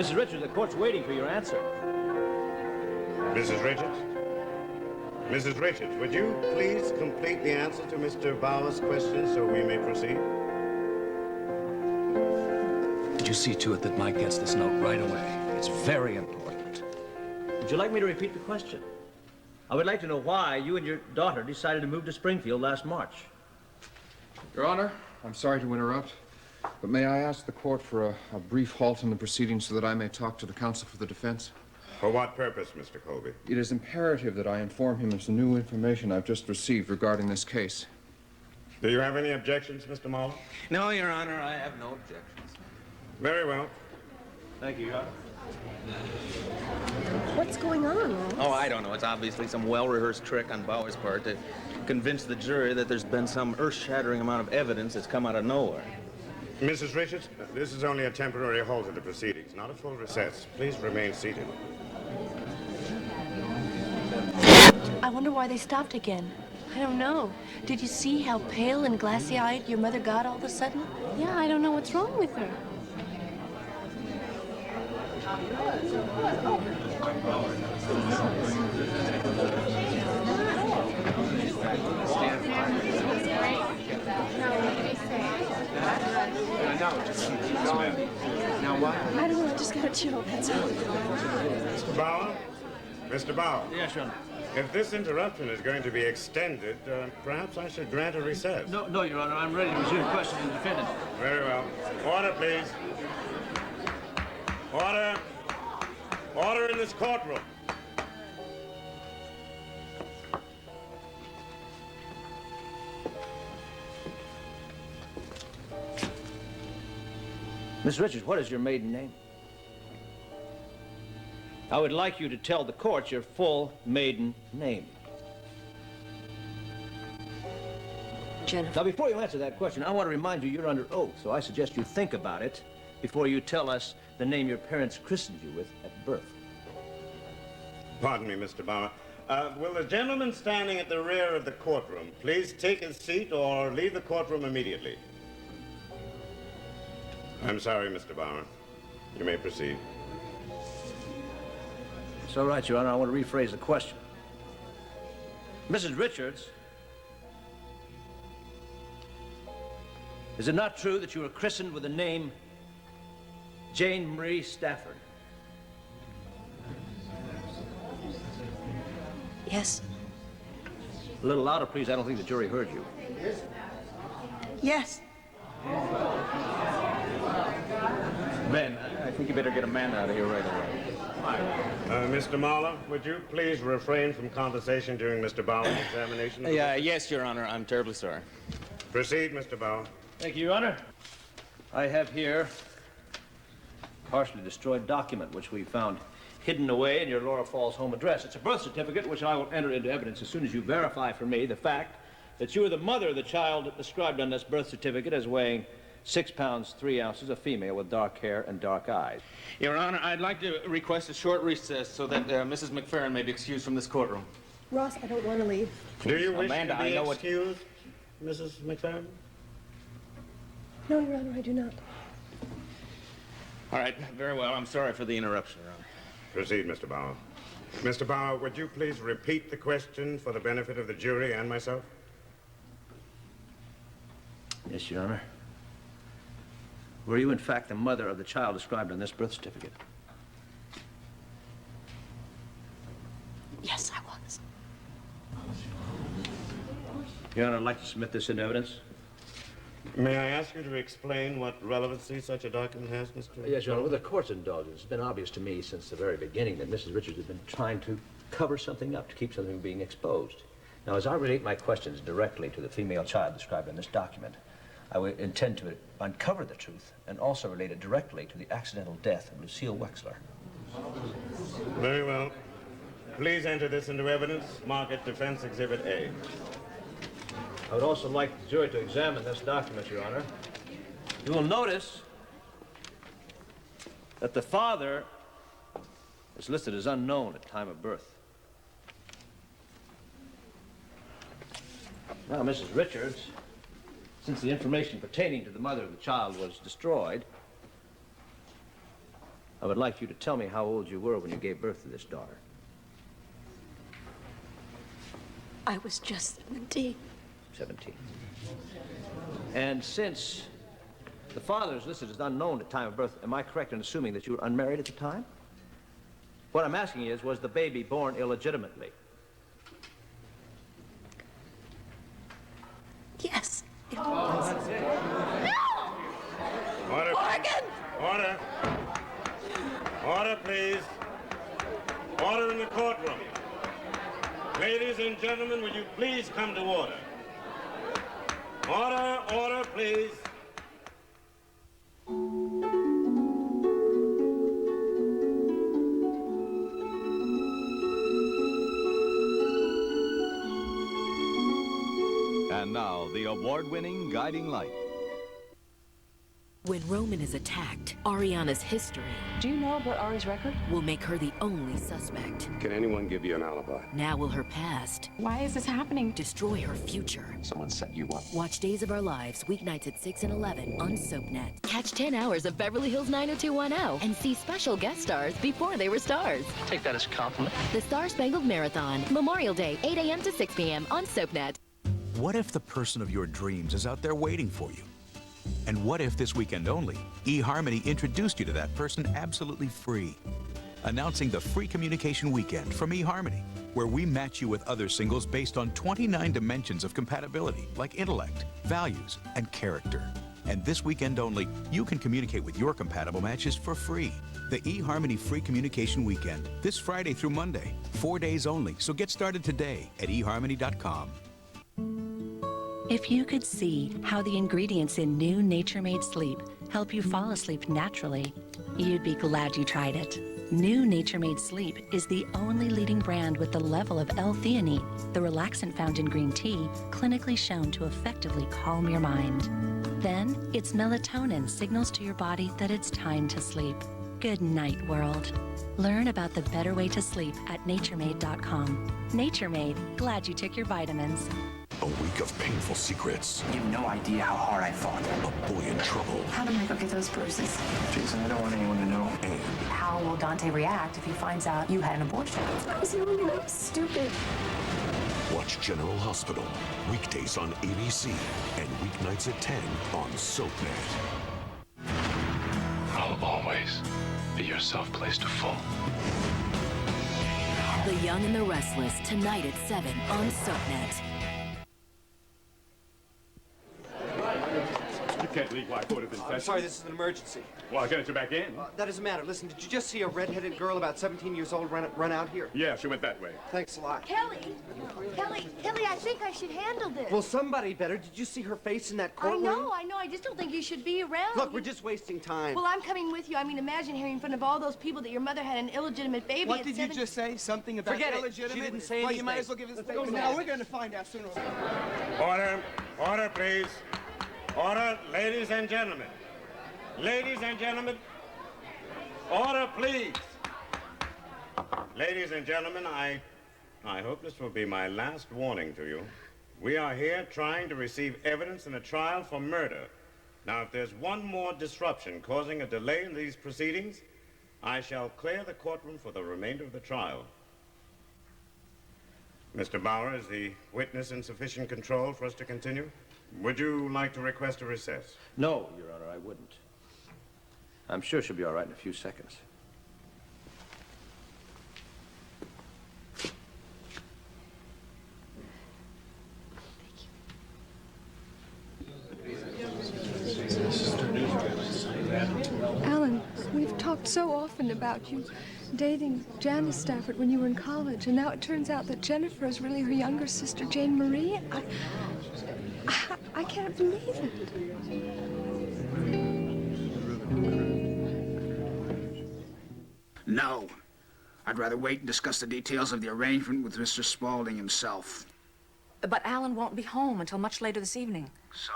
Mrs. Richards, the court's waiting for your answer. Mrs. Richards? Mrs. Richards, would you please complete the answer to Mr. Bauer's question so we may proceed? Would you see to it that Mike gets this note right away? It's very important. Would you like me to repeat the question? I would like to know why you and your daughter decided to move to Springfield last March. Your Honor, I'm sorry to interrupt, but may I ask the court for a brief halt in the proceedings so that I may talk to the counsel for the defense? For what purpose, Mr. Colby? It is imperative that I inform him of some new information I've just received regarding this case. Do you have any objections, Mr. Mahler? No, Your Honor, I have no objections. Very well. Thank you, Your Honor. What's going on, Ross? Oh, I don't know. It's obviously some well-rehearsed trick on Bauer's part to convince the jury that there's been some earth-shattering amount of evidence that's come out of nowhere. Mrs. Richards, this is only a temporary halt in the proceedings, not a full recess. Please remain seated. I wonder why they stopped again. I don't know. Did you see how pale and glassy-eyed your mother got all of a sudden? Yeah, I don't know what's wrong with her. Now what? I don't know, I just got a chill, that's all. Mr. Bauer? Mr. Bauer? Yes, Your Honor. If this interruption is going to be extended, perhaps I should grant a recess. No, Your Honor. I'm ready to resume questioning the defendant. Very well. Order, please. Order. Order in this courtroom. Miss Richards, what is your maiden name? I would like you to tell the court your full maiden name. Jennifer. Now, before you answer that question, I want to remind you you're under oath, so I suggest you think about it before you tell us the name your parents christened you with at birth. Pardon me, Mr. Bauer. Will the gentleman standing at the rear of the courtroom please take his seat or leave the courtroom immediately? I'm sorry, Mr. Bauer. You may proceed. It's all right, Your Honor. I want to rephrase the question. Mrs. Richards, is it not true that you were christened with the name Jane Marie Stafford? Yes. A little louder, please. I don't think the jury heard you. Yes. Ben, I think you better get Amanda out of here right away. Mr. Mahler, would you please refrain from conversation during Mr. Bauer's examination? Yes, Your Honor. I'm terribly sorry. Proceed, Mr. Bauer. Thank you, Your Honor. I have here a partially destroyed document which we found hidden away in your Laura Falls home address. It's a birth certificate which I will enter into evidence as soon as you verify for me the fact that you are the mother of the child described on this birth certificate as weighing 6 pounds, 3 ounces, a female with dark hair and dark eyes. Your Honor, I'd like to request a short recess so that Mrs. McFerrin may be excused from this courtroom. Ross, I don't want to leave. Do you wish Amanda, to be I know excused, Mrs. McFerrin? No, Your Honor, I do not. All right, very well. I'm sorry for the interruption, Your Honor. Proceed, Mr. Bauer. Mr. Bauer, would you please repeat the question for the benefit of the jury and myself? Yes, Your Honor. Were you, in fact, the mother of the child described on this birth certificate? Yes, I was. Your Honor, I'd like to submit this in evidence. May I ask you to explain what relevancy such a document has, Mr. Yes, Your Honor. With the court's indulgence, it's been obvious to me since the very beginning that Mrs. Richards has been trying to cover something up, to keep something from being exposed. Now, as I relate my questions directly to the female child described in this document, I would intend to uncover the truth and also relate it directly to the accidental death of Lucille Wexler. Very well. Please enter this into evidence. Mark it Defense Exhibit A. I would also like the jury to examine this document, Your Honor. You will notice that the father is listed as unknown at time of birth. Now, Mrs. Richards, since the information pertaining to the mother of the child was destroyed, I would like you to tell me how old you were when you gave birth to this daughter. I was just 17. 17. And since the father is listed as unknown at time of birth, am I correct in assuming that you were unmarried at the time? What I'm asking is, was the baby born illegitimately? Yes, it was. Order. Morgan! Order. Order, please. Order in the courtroom. Ladies and gentlemen, will you please come to order? Order, order, please. And now, the award-winning Guiding Light. When Roman is attacked, Ariana's history Do you know about Ari's record? will make her the only suspect. Can anyone give you an alibi? Now will her past Why is this happening? destroy her future? Someone set you up. Watch Days of Our Lives weeknights at 6 and 11 on SoapNet. Catch 10 hours of Beverly Hills 90210 and see special guest stars before they were stars. Take that as a compliment. The Star Spangled Marathon, Memorial Day, 8 a.m. to 6 p.m. on SoapNet. What if the person of your dreams is out there waiting for you? And what if this weekend only, eHarmony introduced you to that person absolutely free? Announcing the Free Communication Weekend from eHarmony, where we match you with other singles based on 29 dimensions of compatibility, like intellect, values, and character. And this weekend only, you can communicate with your compatible matches for free. The eHarmony Free Communication Weekend, this Friday through Monday, 4 days only. So get started today at eHarmony.com. If you could see how the ingredients in new Nature-Made Sleep help you fall asleep naturally, you'd be glad you tried it. New Nature-Made Sleep is the only leading brand with the level of L-theanine, the relaxant found in green tea, clinically shown to effectively calm your mind. Then, its melatonin signals to your body that it's time to sleep. Good night, world. Learn about the better way to sleep at naturemade.com. Nature-Made, glad you took your vitamins. A week of painful secrets. You have no idea how hard I fought. A boy in trouble. How did I go get those bruises? Jason, I don't want anyone to know. And How will Dante react if he finds out you had an abortion? I was young and I was stupid. watch General Hospital. Weekdays on ABC and weeknights at 10 on SoapNet. I'll always be your soft place to fall. The Young and the Restless, tonight at 7 on SoapNet. You can't leave while I go to the I'm sorry, this is an emergency. Well, I'll get you back in. That doesn't matter. Listen, did you just see a red-headed girl about 17 years old run out here? Yeah, she went that way. Thanks a lot. Kelly, I think I should handle this. Well, somebody better. Did you see her face in that courtroom? I know. I just don't think you should be around. Look, we're just wasting time. Well, I'm coming with you. I mean, imagine hearing in front of all those people that your mother had an illegitimate baby. What at did 7... you just say? Something about Forget it. illegitimate? She didn't say Well, anything. you might as well give us the statement. Now we're going to find out sooner or later. Order. Order, please. Order, ladies and gentlemen. Ladies and gentlemen. Order, please. Ladies and gentlemen, I hope this will be my last warning to you. We are here trying to receive evidence in a trial for murder. Now, if there's one more disruption causing a delay in these proceedings, I shall clear the courtroom for the remainder of the trial. Mr. Bauer, is the witness in sufficient control for us to continue? Would you like to request a recess? No, Your Honor, I wouldn't. I'm sure she'll be all right in a few seconds. Alan, we've talked so often about you dating Janice Stafford when you were in college, and now it turns out that Jennifer is really her younger sister, Jane Marie. I can't believe it. No. I'd rather wait and discuss the details of the arrangement with Mr. Spaulding himself. But Alan won't be home until much later this evening. So?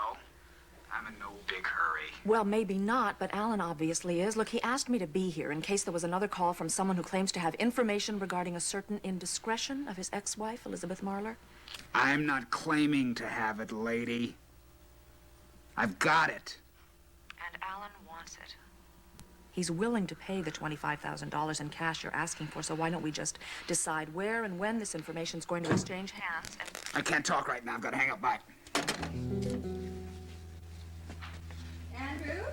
I'm in no big hurry. Well, maybe not, but Alan obviously is. Look, he asked me to be here in case there was another call from someone who claims to have information regarding a certain indiscretion of his ex-wife, Elizabeth Marlar. I'm not claiming to have it, lady. I've got it. And Alan wants it. He's willing to pay the $25,000 in cash you're asking for, so why don't we just decide where and when this information's going to exchange hands and... I can't talk right now. I've got to hang up. Bye. Andrew?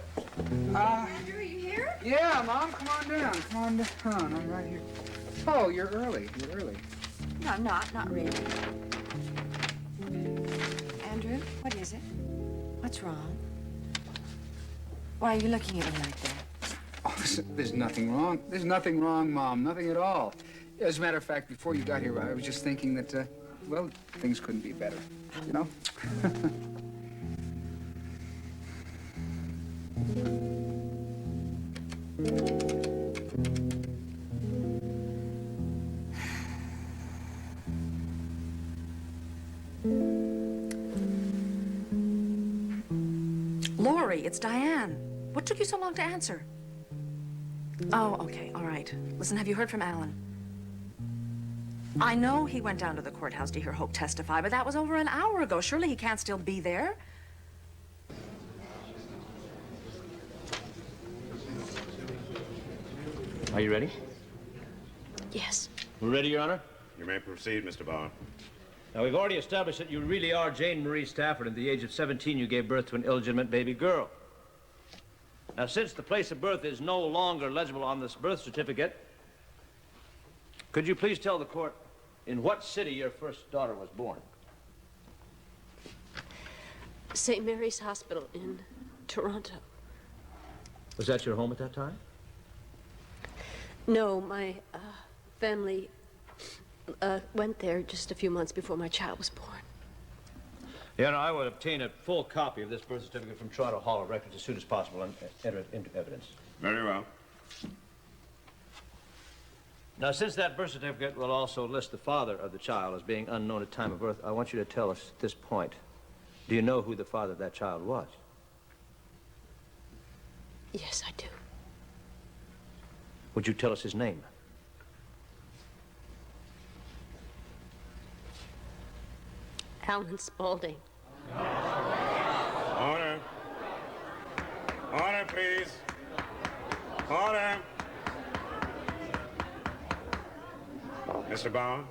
Andrew, are you here? Yeah, Mom, come on down. Come on down. I'm right here. Oh, you're early. You're early. No, I'm not. Not really. Andrew, what is it? What's wrong? Why are you looking at me like that? Oh, there's nothing wrong. There's nothing wrong, Mom. Nothing at all. As a matter of fact, before you got here, I was just thinking that, well, things couldn't be better. You know? Lori, it's Diane. What took you so long to answer? Oh, okay, all right. Listen, have you heard from Alan? I know he went down to the courthouse to hear Hope testify, but that was over an hour ago. Surely he can't still be there. Are you ready? Yes. We're ready, Your Honor? You may proceed, Mr. Bauer. Now, we've already established that you really are Jane Marie Stafford. At the age of 17, you gave birth to an illegitimate baby girl. Now, since the place of birth is no longer legible on this birth certificate, could you please tell the court in what city your first daughter was born? St. Mary's Hospital in Toronto. Was that your home at that time? No, my family went there just a few months before my child was born. Your Honor, I will obtain a full copy of this birth certificate from Toronto Hall of Records as soon as possible and enter it into evidence. Very well. Now, since that birth certificate will also list the father of the child as being unknown at time of birth, I want you to tell us at this point, do you know who the father of that child was? Yes, I do. Would you tell us his name? Alan Spaulding. Order. Order, please. Order. Mr. Bauer?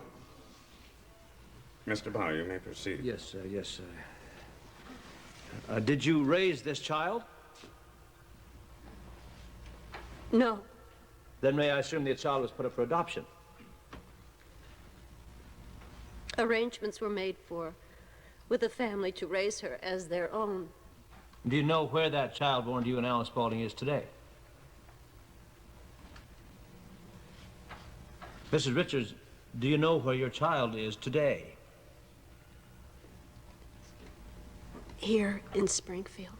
Mr. Bauer, you may proceed. Yes, yes. Did you raise this child? No. Then may I assume the child was put up for adoption? Arrangements were made with the family to raise her as their own. Do you know where that child born to you and Alan Spaulding is today? Mrs. Richards, do you know where your child is today? Here in Springfield.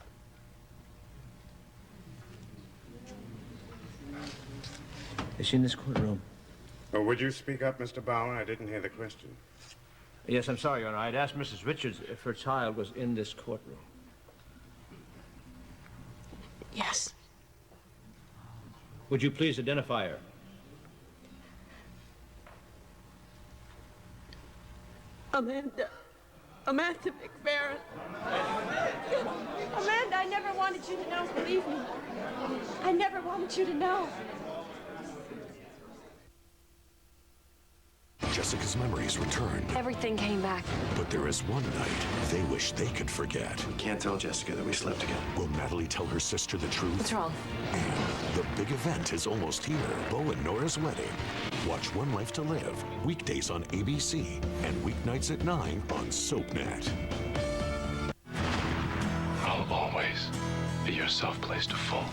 Is she in this courtroom? Oh, would you speak up, Mr. Bauer? I didn't hear the question. Yes, I'm sorry, Your Honor. I'd asked Mrs. Richards if her child was in this courtroom. Yes. Would you please identify her? Amanda McFerrin. Amanda, I never wanted you to know, believe me. I never wanted you to know. Jessica's memories returned, Everything came back. but there is one night they wish they could forget. We can't tell Jessica that we slept together. Will Natalie tell her sister the truth? What's wrong? And the big event is almost here. Bo and Nora's wedding. Watch One Life to Live, weekdays on ABC and weeknights at 9 on SoapNet. I'll always be your soft place to fall.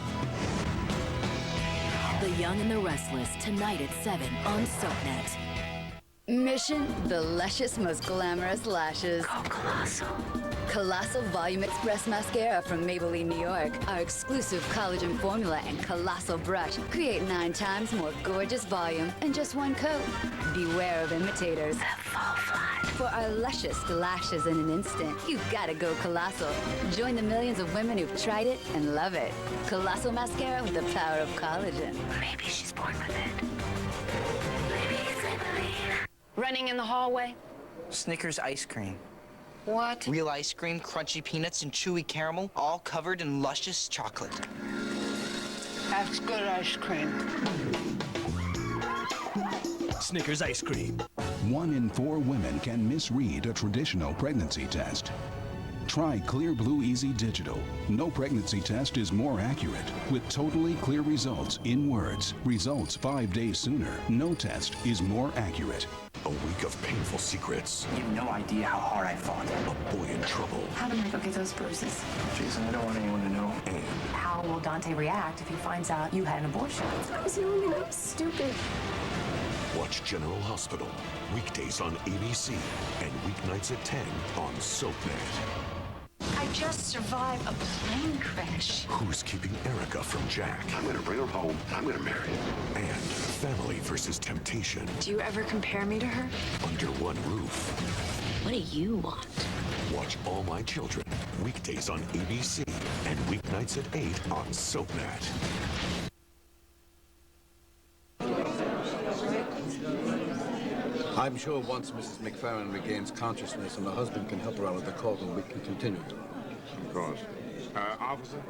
The Young and the Restless, tonight at 7 on SoapNet. Mission: the luscious, most glamorous lashes. Go Colossal. Colossal Volume Express Mascara from Maybelline, New York. Our exclusive collagen formula and colossal brush create 9 times more gorgeous volume in just one coat. Beware of imitators. Fall flat. For our luscious lashes in an instant, you've got to go Colossal. Join the millions of women who've tried it and love it. Colossal Mascara with the power of collagen. Maybe she's born with it. Maybe it's Maybelline. Running in the hallway. Snickers ice cream. What? Real ice cream, crunchy peanuts, and chewy caramel, all covered in luscious chocolate. That's good ice cream. Snickers ice cream. 1 in 4 women can misread a traditional pregnancy test. Try Clear Blue Easy Digital. No pregnancy test is more accurate, with totally clear results in words. Results 5 days sooner. No test is more accurate. A week of painful secrets. You have no idea how hard I fought. A boy in trouble. How did Michael get those bruises? Jason, I don't want anyone to know. And How will Dante react if he finds out you had an abortion? I was young and I was stupid. watch General Hospital. Weekdays on ABC and weeknights at 10 on SoapNet. I just survived a plane crash. Who's keeping Erica from Jack? I'm gonna bring her home. I'm gonna marry her. And family versus temptation. Do you ever compare me to her? Under one roof. What do you want? Watch All My Children. Weekdays on ABC and weeknights at 8 on SoapNet. I'm sure once Mrs. McFerrin regains consciousness and her husband can help her out of the courtroom, we can continue. Of course. Officer,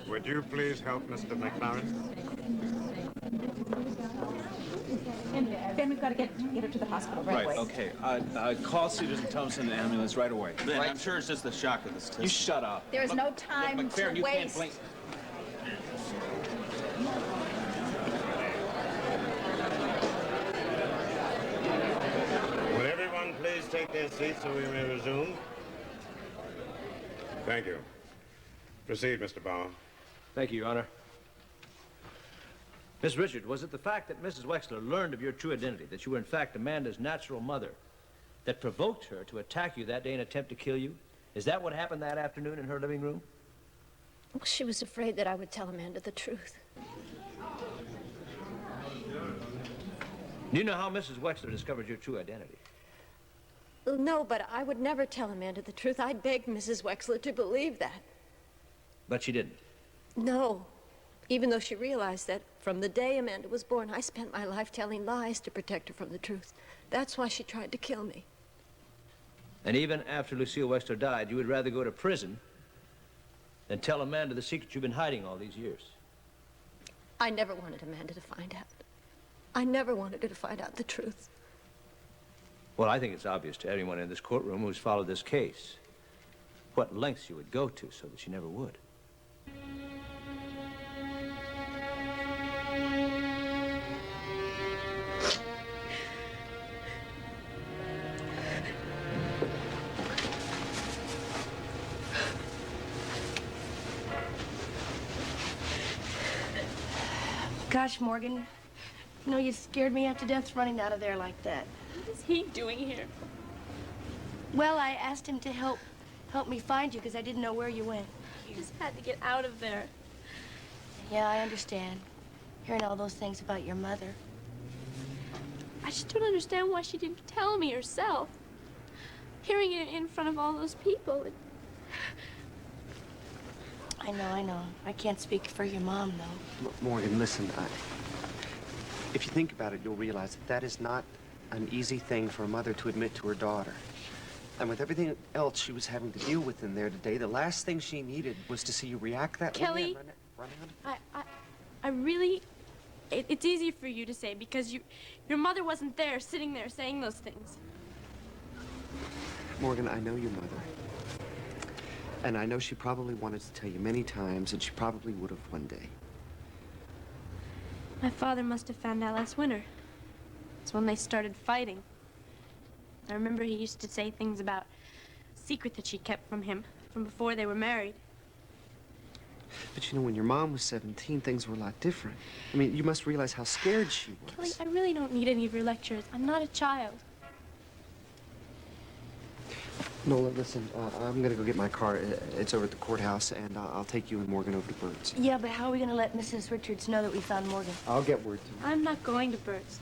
would you please help Mr. McFerrin? Ben, we've got to get her to the hospital right away. Okay. Call Cedars and Thompson an ambulance right away. Ben, I'm sure it's just the shock of this test. You shut up. There's no time McFerrin, to you waste. can't blink. Will everyone please take their seats so we may resume? Thank you. Proceed, Mr. Bauer. Thank you, Your Honor. Miss Richard, was it the fact that Mrs. Wexler learned of your true identity, that you were in fact Amanda's natural mother, that provoked her to attack you that day and attempt to kill you? Is that what happened that afternoon in her living room? Well, she was afraid that I would tell Amanda the truth. Do you know how Mrs. Wexler discovered your true identity? No, but I would never tell Amanda the truth. I begged Mrs. Wexler to believe that. But she didn't. No, even though she realized that from the day Amanda was born, I spent my life telling lies to protect her from the truth. That's why she tried to kill me. And even after Lucille Wexler died, you would rather go to prison than tell Amanda the secret you've been hiding all these years. I never wanted Amanda to find out. I never wanted her to find out the truth. Well, I think it's obvious to anyone in this courtroom who's followed this case what lengths you would go to so that she never would. Gosh, Morgan, you know, you scared me half to death running out of there like that. What is he doing here? Well, I asked him to help me find you because I didn't know where you went. You just had to get out of there. Yeah, I understand. Hearing all those things about your mother. I just don't understand why she didn't tell me herself. Hearing it in front of all those people. I know. I can't speak for your mom, though. Morgan, listen, if you think about it, you'll realize that is not an easy thing for a mother to admit to her daughter. And with everything else she was having to deal with in there today, the last thing she needed was to see you react that way. Kelly, I really, it's easy for you to say because your mother wasn't there, sitting there saying those things. Morgan, I know your mother. And I know she probably wanted to tell you many times, and she probably would have one day. My father must have found out last winter. It's when they started fighting. I remember he used to say things about a secret that she kept from him from before they were married. But you know, when your mom was 17, things were a lot different. I mean, you must realize how scared she was. Kelly, I really don't need any of your lectures. I'm not a child. Nola, listen, I'm gonna go get my car. It's over at the courthouse, and I'll take you and Morgan over to Bert's. Yeah, but how are we going to let Mrs. Richards know that we found Morgan? I'll get word to her. I'm not going to Bert's.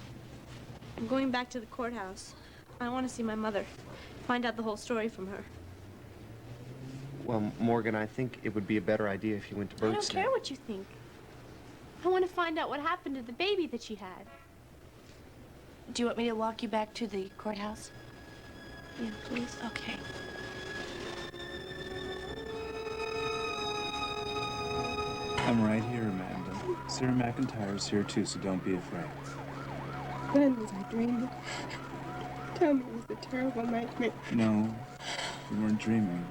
I'm going back to the courthouse. I want to see my mother. Find out the whole story from her. Well, Morgan, I think it would be a better idea if you went to I Bert's. don't care what you think. I want to find out what happened to the baby that she had. Do you want me to walk you back to the courthouse? Yeah, please. Okay. I'm right here, Amanda. Sarah McIntyre's here too, so don't be afraid. When was I dreaming? Tell me it was a terrible nightmare. No, you weren't dreaming.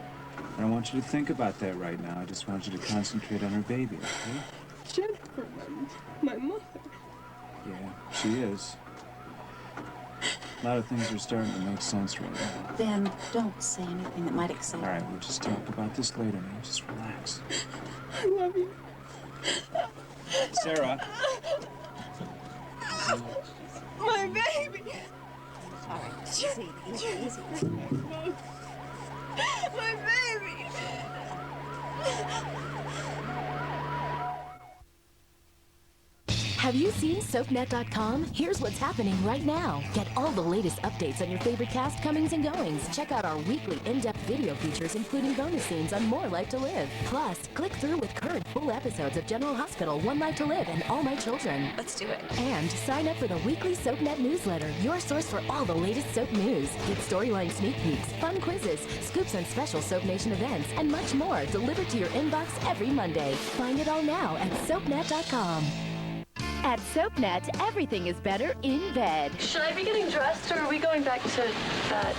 I don't want you to think about that right now. I just want you to concentrate on her baby, okay? Jennifer, my mother. Yeah, she is. A lot of things are starting to make sense right now. Ben, don't say anything that might excite All right, we'll just talk about this later now. Just relax. I love you. Sarah. My baby. All right, easy. My baby. Have you seen SoapNet.com? Here's what's happening right now. Get all the latest updates on your favorite cast comings and goings. Check out our weekly in-depth video features, including bonus scenes on More Life to Live. Plus, click through with current full episodes of General Hospital, One Life to Live, and All My Children. Let's do it. And sign up for the weekly SoapNet newsletter, your source for all the latest soap news. Get storyline sneak peeks, fun quizzes, scoops on special Soap Nation events, and much more delivered to your inbox every Monday. Find it all now at SoapNet.com. At SoapNet, everything is better in bed. Should I be getting dressed, or are we going back to bed?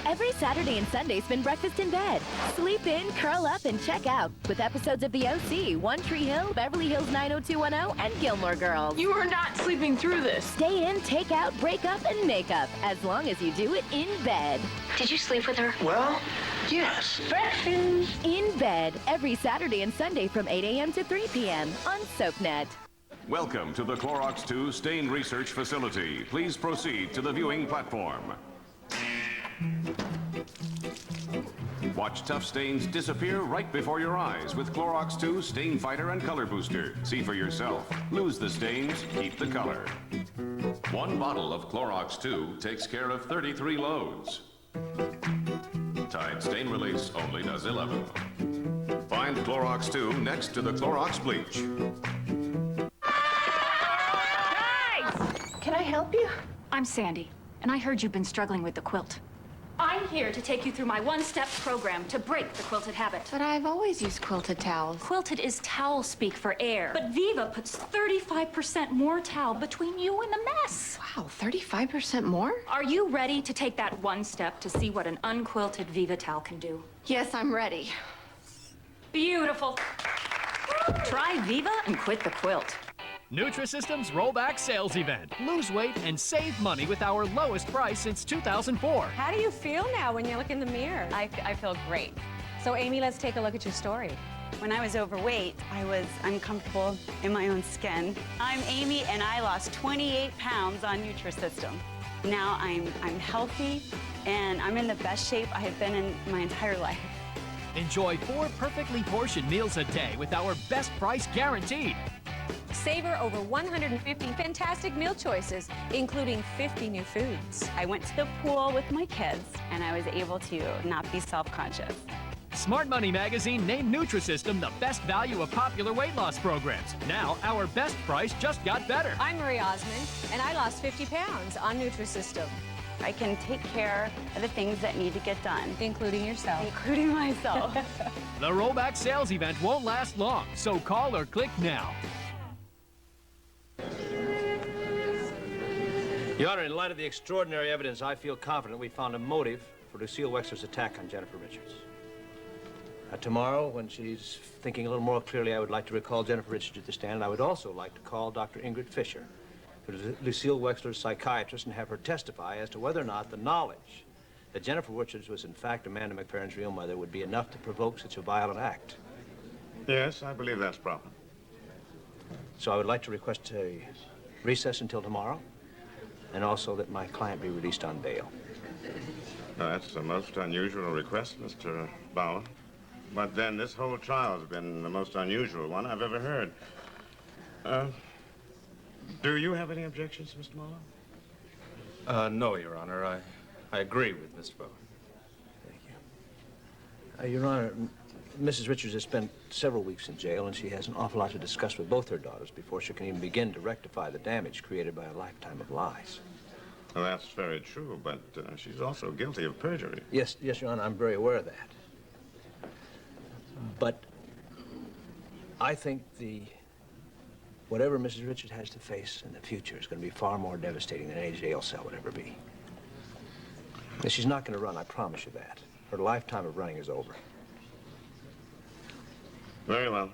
Every Saturday and Sunday, spend breakfast in bed. Sleep in, curl up, and check out with episodes of The OC, One Tree Hill, Beverly Hills 90210, and Gilmore Girls. You are not sleeping through this. Stay in, take out, break up, and make up, as long as you do it in bed. Did you sleep with her? Well, yes. Breakfast. In bed, every Saturday and Sunday from 8 a.m. to 3 p.m. on SoapNet. Welcome to the Clorox 2 Stain Research Facility. Please proceed to the viewing platform. Watch tough stains disappear right before your eyes with Clorox 2 Stain Fighter and Color Booster. See for yourself. Lose the stains, keep the color. One bottle of Clorox 2 takes care of 33 loads. Tide Stain Release only does 11. Find Clorox 2 next to the Clorox Bleach. Can I help you? I'm Sandy, and I heard you've been struggling with the quilt. I'm here to take you through my one-step program to break the quilted habit. But I've always used quilted towels. Quilted is towel speak for air. But Viva puts 35% more towel between you and the mess. Wow, 35% more? Are you ready to take that one step to see what an unquilted Viva towel can do? Yes, I'm ready. Beautiful. Try Viva and quit the quilt. Nutrisystem's rollback sales event. Lose weight and save money with our lowest price since 2004. How do you feel now when you look in the mirror? I feel great. So, Amy, let's take a look at your story. When I was overweight, I was uncomfortable in my own skin. I'm Amy, and I lost 28 pounds on Nutrisystem. Now I'm healthy, and I'm in the best shape I have been in my entire life. Enjoy 4 perfectly portioned meals a day with our best price guaranteed. Savor over 150 fantastic meal choices, including 50 new foods. I went to the pool with my kids, and I was able to not be self-conscious. Smart Money magazine named Nutrisystem the best value of popular weight loss programs. Now, our best price just got better. I'm Marie Osmond, and I lost 50 pounds on Nutrisystem. I can take care of the things that need to get done. Including yourself. Including myself. The rollback sales event won't last long, so call or click now. Your Honor, in light of the extraordinary evidence, I feel confident we found a motive for Lucille Wexler's attack on Jennifer Richards. Tomorrow, when she's thinking a little more clearly, I would like to recall Jennifer Richards at the stand. I would also like to call Dr. Ingrid Fisher, who is Lucille Wexler's psychiatrist, and have her testify as to whether or not the knowledge that Jennifer Richards was in fact Amanda McFerrin's real mother would be enough to provoke such a violent act. Yes, I believe that's proper. So I would like to request a recess until tomorrow, and also that my client be released on bail. That's a most unusual request, Mr. Bauer. But then this whole trial has been the most unusual one I've ever heard. Do you have any objections, Mr. Muller? No, Your Honor. I agree with Mr. Bauer. Thank you. Your Honor, Mrs. Richards has spent several weeks in jail, and she has an awful lot to discuss with both her daughters before she can even begin to rectify the damage created by a lifetime of lies. Well, that's very true, but she's also guilty of perjury. Yes, Your Honor, I'm very aware of that. But I think the Whatever Mrs. Richards has to face in the future is going to be far more devastating than any jail cell would ever be. And she's not going to run, I promise you that. Her lifetime of running is over. Very well.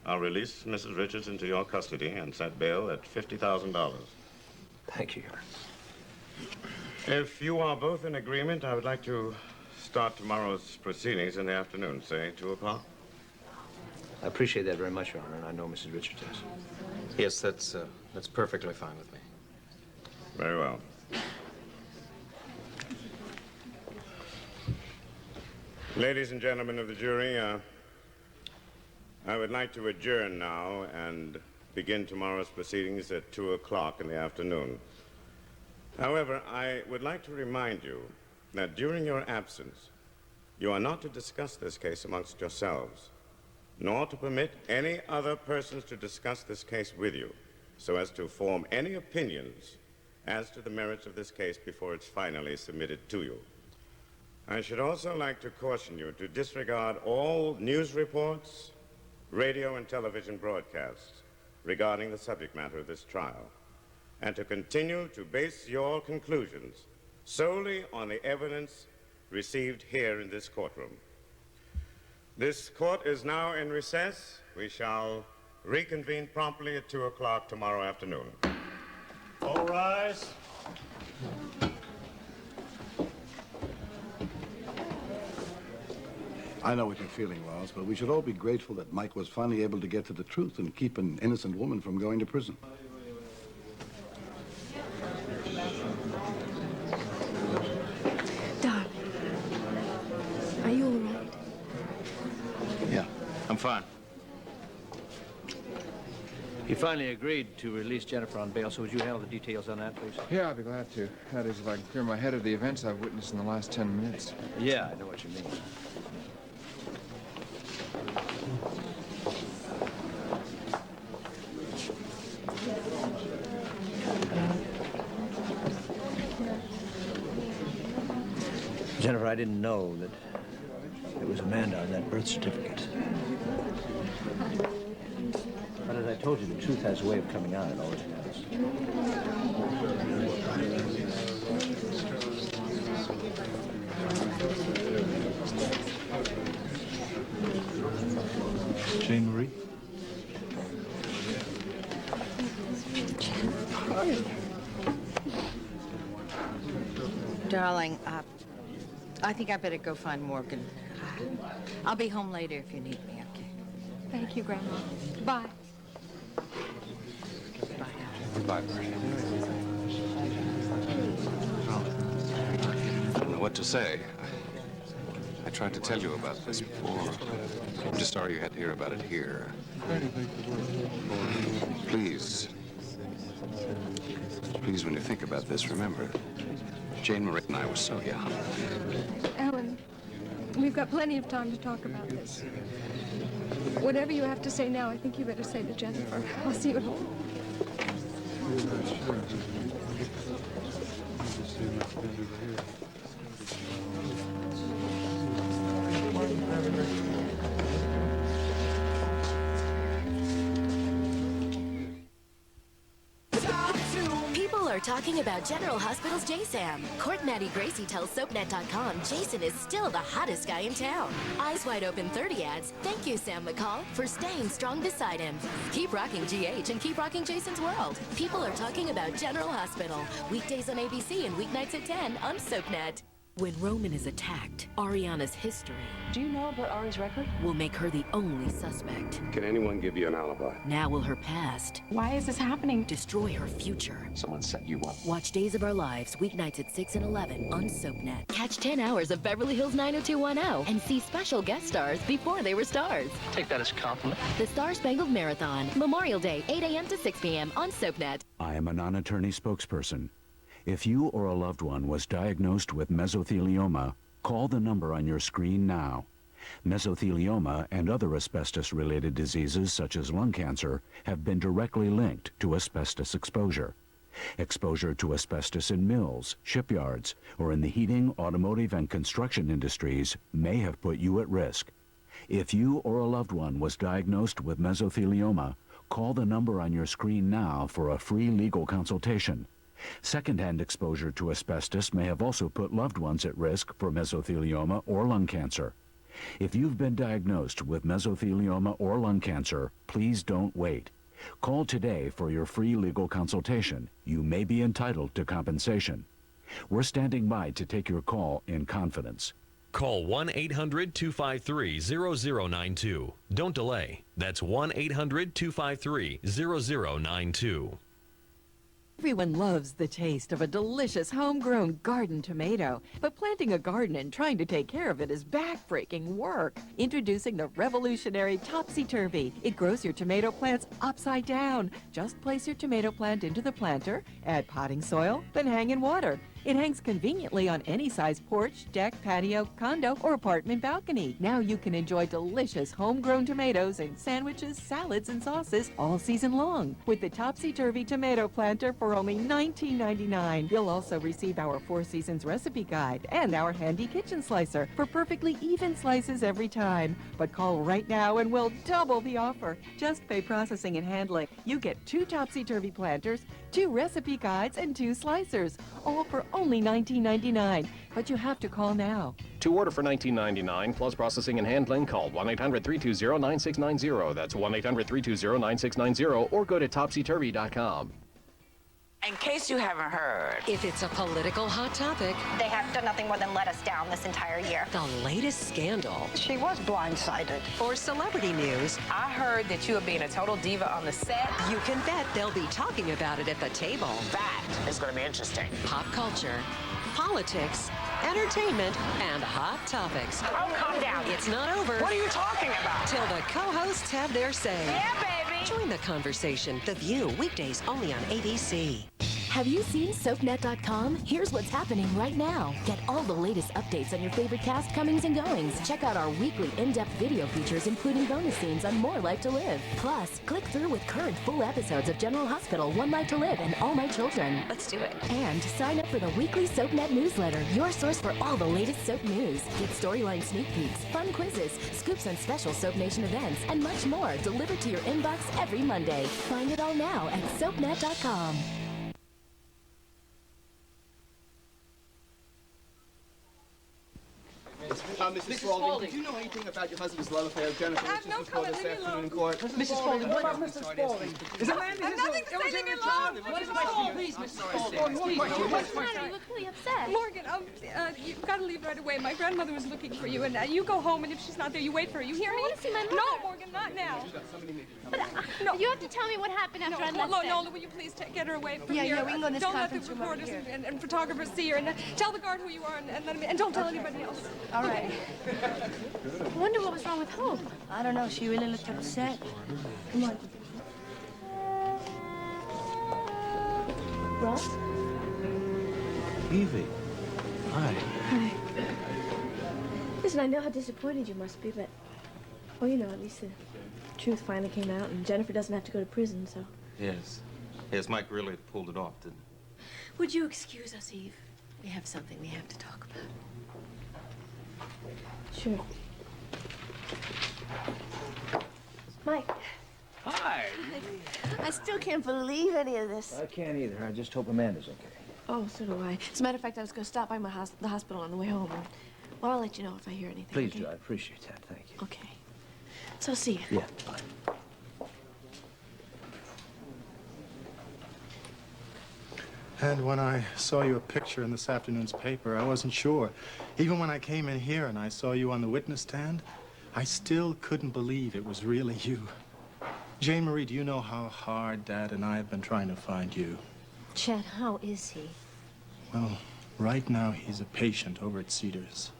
I'll release Mrs. Richards into your custody and set bail at $50,000. Thank you, Your Honor. If you are both in agreement, I would like to start tomorrow's proceedings in the afternoon, say 2 o'clock. I appreciate that very much, Your Honor, and I know Mrs. Richards does. Yes, that's perfectly fine with me. Very well. Ladies and gentlemen of the jury, I would like to adjourn now and begin tomorrow's proceedings at 2 o'clock in the afternoon. However, I would like to remind you that during your absence, you are not to discuss this case amongst yourselves, nor to permit any other persons to discuss this case with you, so as to form any opinions as to the merits of this case before it's finally submitted to you. I should also like to caution you to disregard all news reports, radio and television broadcasts regarding the subject matter of this trial, and to continue to base your conclusions solely on the evidence received here in this courtroom. This court is now in recess. We shall reconvene promptly at 2 o'clock tomorrow afternoon. All rise. I know what you're feeling, Wells, but we should all be grateful that Mike was finally able to get to the truth and keep an innocent woman from going to prison. Darling, are you all right? Yeah, I'm fine. He finally agreed to release Jennifer on bail, so would you handle the details on that, please? Yeah, I'd be glad to. That is, if I can clear my head of the events I've witnessed in the last 10 minutes. Yeah, I know what you mean. Jennifer, I didn't know that it was Amanda on that birth certificate. But as I told you, the truth has a way of coming out. It always does. Jane Marie? Darling, I think I better go find Morgan. I'll be home later if you need me, okay? Thank you, Grandma. Bye. Goodbye. I don't know what to say. I tried to tell you about this before. I'm just sorry you had to hear about it here. Please, when you think about this, remember, Jane Marie and I were so young. Alan, we've got plenty of time to talk about this. Whatever you have to say now, I think you better say to Jennifer. I'll see you at home. People are talking about General Hospital's JSAM. Court Natty Gracie tells SoapNet.com Jason is still the hottest guy in town. Eyes Wide Open 30 adds, thank you, Sam McCall, for staying strong beside him. Keep rocking GH and keep rocking Jason's world. People are talking about General Hospital. Weekdays on ABC and weeknights at 10 on SoapNet. When Roman is attacked, Ariana's history... Do you know about Ari's record? ...will make her the only suspect. Can anyone give you an alibi? Now will her past... Why is this happening? ...destroy her future. Someone set you up. Watch Days of Our Lives, weeknights at 6 and 11 on SoapNet. Catch 10 hours of Beverly Hills 90210 and see special guest stars before they were stars. Take that as a compliment. The Star Spangled Marathon, Memorial Day, 8 a.m. to 6 p.m. on SoapNet. I am a non-attorney spokesperson. If you or a loved one was diagnosed with mesothelioma, call the number on your screen now. Mesothelioma and other asbestos-related diseases such as lung cancer have been directly linked to asbestos exposure. Exposure to asbestos in mills, shipyards, or in the heating, automotive, and construction industries may have put you at risk. If you or a loved one was diagnosed with mesothelioma, Call the number on your screen now for a free legal consultation. Secondhand exposure to asbestos may have also put loved ones at risk for mesothelioma or lung cancer. If you've been diagnosed with mesothelioma or lung cancer, please don't wait. Call today for your free legal consultation. You may be entitled to compensation. We're standing by to take your call in confidence. Call 1-800-253-0092. Don't delay. That's 1-800-253-0092. Everyone loves the taste of a delicious homegrown garden tomato, but planting a garden and trying to take care of it is backbreaking work. Introducing the revolutionary Topsy-Turvy. It grows your tomato plants upside down. Just place your tomato plant into the planter, add potting soil, then hang in water. It hangs conveniently on any size porch, deck, patio, condo, or apartment balcony. Now you can enjoy delicious homegrown tomatoes in sandwiches, salads, and sauces all season long with the Topsy-Turvy Tomato Planter for only $19.99. You'll also receive our 4 Seasons recipe guide and our handy kitchen slicer for perfectly even slices every time. But call right now and we'll double the offer. Just pay processing and handling. You get 2 Topsy-Turvy planters, 2 recipe guides, and 2 slicers, all for only $19.99. But you have to call now. To order for $19.99 plus processing and handling, call 1-800-320-9690. That's 1-800-320-9690, or go to topsyturvy.com. In case you haven't heard, if it's a political hot topic, they have done nothing more than let us down this entire year. The latest scandal. She was blindsided. Or celebrity news. I heard that you were being a total diva on the set. You can bet they'll be talking about it at the table. That is going to be interesting. Pop culture, politics, entertainment, and hot topics. Oh, calm down. It's not over. What are you talking about? Till the co-hosts have their say. Yeah, baby. Join the conversation. The View, weekdays only on ABC. Have you seen SoapNet.com? Here's what's happening right now. Get all the latest updates on your favorite cast comings and goings. Check out our weekly in-depth video features, including bonus scenes on More Life to Live. Plus, click through with current full episodes of General Hospital, One Life to Live, and All My Children. Let's do it. And sign up for the weekly SoapNet newsletter, your source for all the latest soap news. Get storyline sneak peeks, fun quizzes, scoops on special Soap Nation events, and much more delivered to your inbox every Monday. Find it all now at SoapNet.com. Mrs. Spaulding, did you know anything about your husband's love affair with Jennifer? I have no clue. This afternoon in court. Mrs. Spaulding, what about Mrs. Spaulding? Is it I have nothing to say, leave me alone. What is the question? Please, Mrs. Spaulding, one question. What's the matter? You look really upset. Morgan, you've got to leave right away. My grandmother was looking for you, and you go home, and if she's not there, you wait for her. You hear me? I want to see my mother. No, Morgan, not now. But, no. You have to tell me what happened after I left. No, will you please get her away from here? Yeah, we can go in this Don't let the conference room over reporters here. and photographers see her, and tell the guard who you are, and don't tell anybody else. All right. I wonder what was wrong with Hope. I don't know. She really looked upset. Come on. Ross? Evie. Hi. Hi. Listen, I know how disappointed you must be, but... Well, you know, at least the truth finally came out, and Jennifer doesn't have to go to prison, so... Yes. Yes, Mike really pulled it off, didn't Would you excuse us, Eve? We have something we have to talk about. Sure. Mike. Hi. I still can't believe any of this. I can't either. I just hope Amanda's okay. Oh, so do I. As a matter of fact, I was going to stop by the hospital on the way home. Well, I'll let you know if I hear anything. Please okay? do. I appreciate that. Thank you. Okay. So, see you. Yeah, bye. And when I saw your picture in this afternoon's paper, I wasn't sure. Even when I came in here and I saw you on the witness stand, I still couldn't believe it was really you. Jane Marie, do you know how hard Dad and I have been trying to find you? Chet, how is he? Well, right now he's a patient over at Cedars.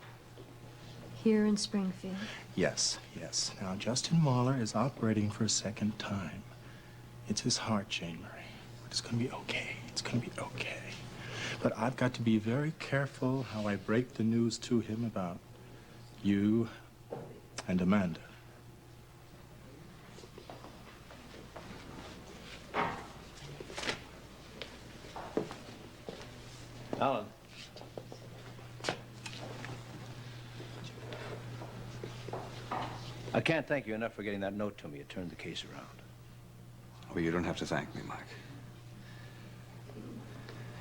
Here in Springfield? Yes. Now, Justin Mahler is operating for a second time. It's his heart, Jane Marie. But it's going to be okay. It's going to be okay. But I've got to be very careful how I break the news to him about you and Amanda. Alan. I can't thank you enough for getting that note to me. It turned the case around. Well, you don't have to thank me, Mike.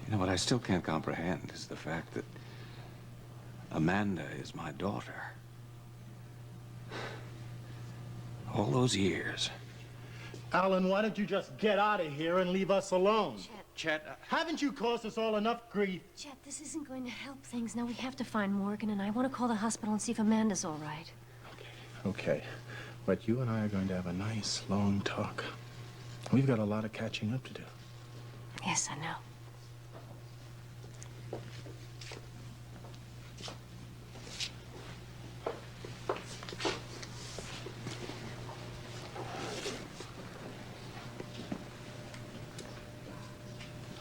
You know, what I still can't comprehend is the fact that Amanda is my daughter. All those years. Alan, why don't you just get out of here and leave us alone? Chet, haven't you caused us all enough grief? Chet, this isn't going to help things. Now we have to find Morgan, and I want to call the hospital and see if Amanda's all right. Okay, but you and I are going to have a nice, long talk. We've got a lot of catching up to do. Yes, I know.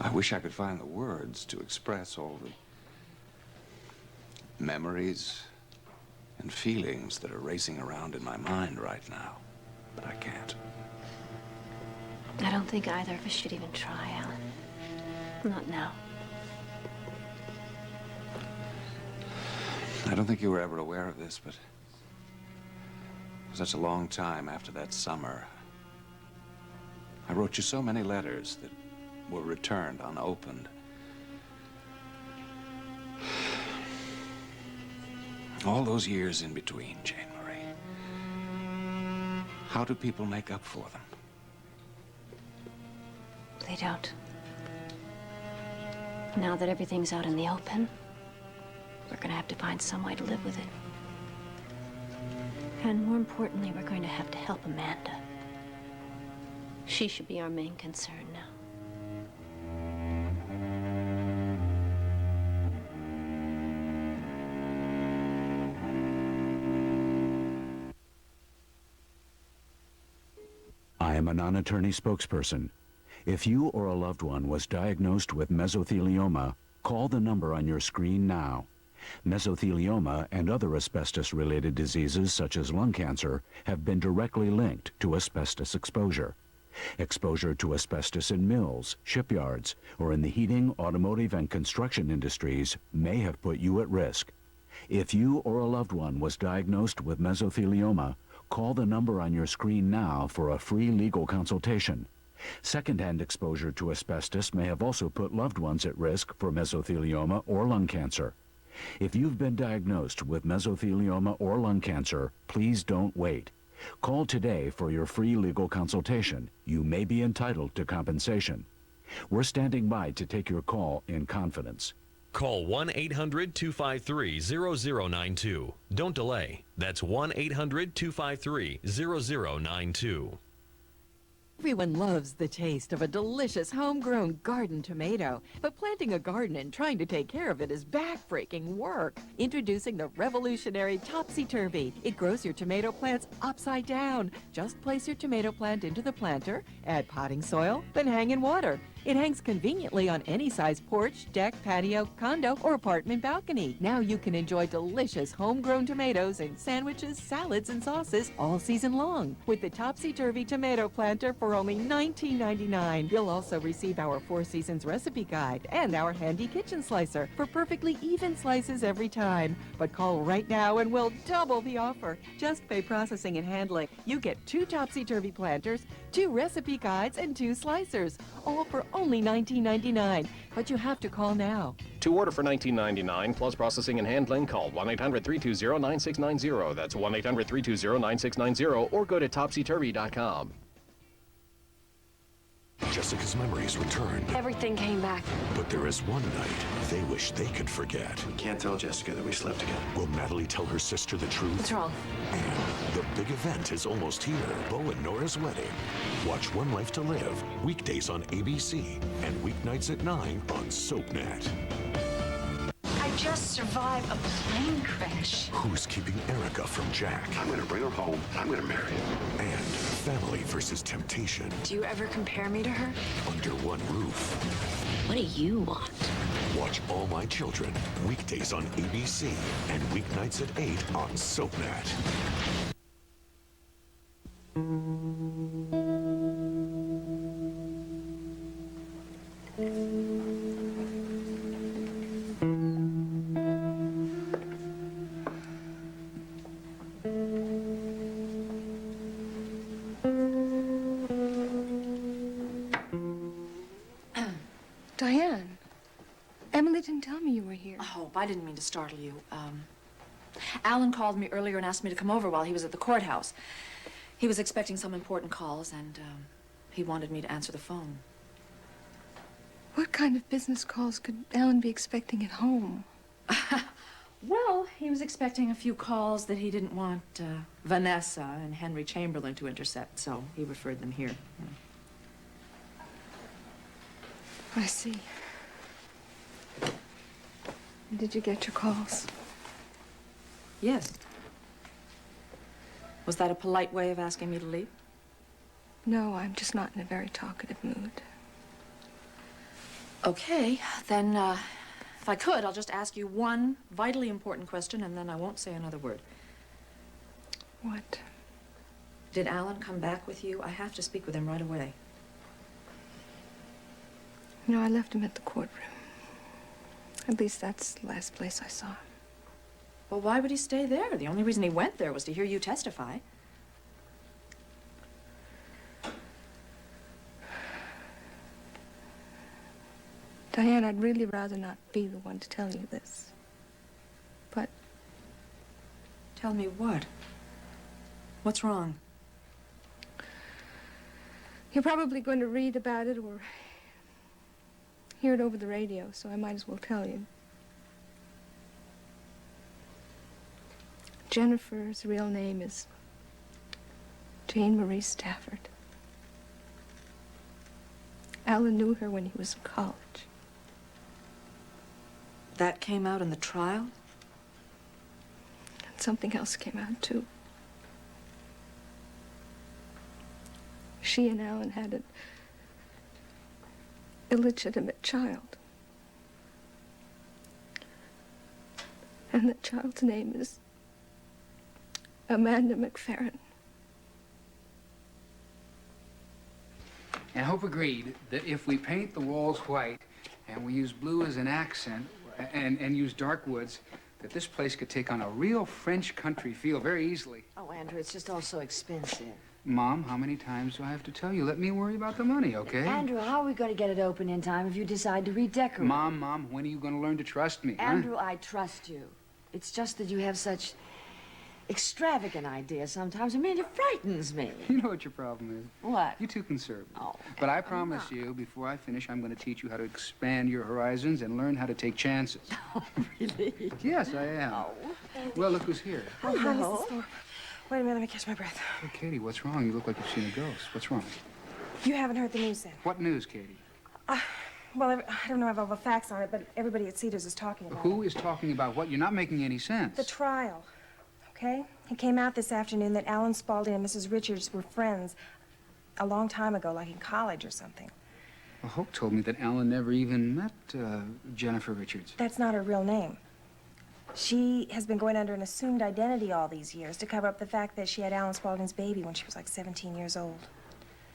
I wish I could find the words to express all the memories and feelings that are racing around in my mind right now, but I can't. I don't think either of us should even try, Alan. Not now. I don't think you were ever aware of this, but for such a long time after that summer, I wrote you so many letters that were returned unopened. All those years in between, Jane Marie. How do people make up for them? They don't. Now that everything's out in the open, we're gonna have to find some way to live with it. And more importantly, we're going to have to help Amanda. She should be our main concern now. I am a non-attorney spokesperson. If you or a loved one was diagnosed with mesothelioma, call the number on your screen now. Mesothelioma and other asbestos-related diseases such as lung cancer have been directly linked to asbestos exposure. Exposure to asbestos in mills, shipyards, or in the heating, automotive, and construction industries may have put you at risk. If you or a loved one was diagnosed with mesothelioma, call the number on your screen now for a free legal consultation. Secondhand exposure to asbestos may have also put loved ones at risk for mesothelioma or lung cancer. If you've been diagnosed with mesothelioma or lung cancer, please don't wait. Call today for your free legal consultation. You may be entitled to compensation. We're standing by to take your call in confidence. Call 1-800-253-0092. Don't delay. That's 1-800-253-0092. Everyone loves the taste of a delicious homegrown garden tomato, but planting a garden and trying to take care of it is backbreaking work. Introducing the revolutionary Topsy-Turvy. It grows your tomato plants upside down. Just place your tomato plant into the planter, add potting soil, then hang in water. It hangs conveniently on any size porch, deck, patio, condo, or apartment balcony. Now you can enjoy delicious homegrown tomatoes in sandwiches, salads, and sauces all season long with the Topsy-Turvy Tomato Planter for only $19.99. You'll also receive our 4 Seasons recipe guide and our handy kitchen slicer for perfectly even slices every time. But call right now and we'll double the offer. Just pay processing and handling. You get 2 Topsy-Turvy planters, 2 recipe guides, and 2 slicers, all for only $19.99. But you have to call now. To order for $19.99 plus processing and handling, call 1-800-320-9690. That's 1-800-320-9690 or go to topsyturvy.com. Jessica's memories returned. Everything came back. But there is one night they wish they could forget. We can't tell Jessica that we slept together. Will Natalie tell her sister the truth? What's wrong? And the big event is almost here. Bo and Nora's wedding. Watch One Life to Live, weekdays on ABC and weeknights at 9 on SoapNet. I just survived a plane crash. Who's keeping Erica from Jack? I'm going to bring her home. I'm going to marry her. And family versus temptation. Do you ever compare me to her? Under one roof. What do you want? Watch All My Children, weekdays on ABC and weeknights at 8 on SoapNet. Diane, Emily didn't tell me you were here. Oh, I didn't mean to startle you. Alan called me earlier and asked me to come over while he was at the courthouse. He was expecting some important calls, and he wanted me to answer the phone. What kind of business calls could Alan be expecting at home? Well, he was expecting a few calls that he didn't want Vanessa and Henry Chamberlain to intercept, so he referred them here. I see. Did you get your calls? Yes. Was that a polite way of asking me to leave? No, I'm just not in a very talkative mood. Okay, then, if I could, I'll just ask you one vitally important question, and then I won't say another word. What? Did Alan come back with you? I have to speak with him right away. No, I left him at the courtroom. At least that's the last place I saw him. Well, why would he stay there? The only reason he went there was to hear you testify. Diane, I'd really rather not be the one to tell you this. But... Tell me what? What's wrong? You're probably going to read about it or hear it over the radio, so I might as well tell you. Jennifer's real name is Jane Marie Stafford. Alan knew her when he was in college. That came out in the trial? And something else came out, too. She and Alan had an illegitimate child. And the child's name is Amanda McFerrin. And Hope agreed that if we paint the walls white and we use blue as an accent and use dark woods, that this place could take on a real French country feel very easily. Oh, Andrew, it's just all so expensive. Mom, how many times do I have to tell you? Let me worry about the money, okay? Andrew, how are we going to get it open in time if you decide to redecorate? Mom, when are you going to learn to trust me? Andrew, huh? I trust you. It's just that you have such extravagant ideas sometimes. I mean, it frightens me. You know what your problem is? What? You're too conservative. Oh, but I promise you, before I finish, I'm going to teach you how to expand your horizons and learn how to take chances. Oh, really? Yes, I am. Oh. Well, look who's here. Oh, Hi, Mrs. Thorpe. Wait a minute, let me catch my breath. Hey, Katie, what's wrong? You look like you've seen a ghost. What's wrong? You haven't heard the news then? What news, Katie? Well, I don't know if I have all the facts on it, but everybody at Cedars is talking about Who is talking about what? You're not making any sense. the trial. Okay? It came out this afternoon that Alan Spaulding and Mrs. Richards were friends a long time ago, like in college or something. Well, Hope told me that Alan never even met Jennifer Richards. That's not her real name. She has been going under an assumed identity all these years to cover up the fact that she had Alan Spaulding's baby when she was like 17 years old.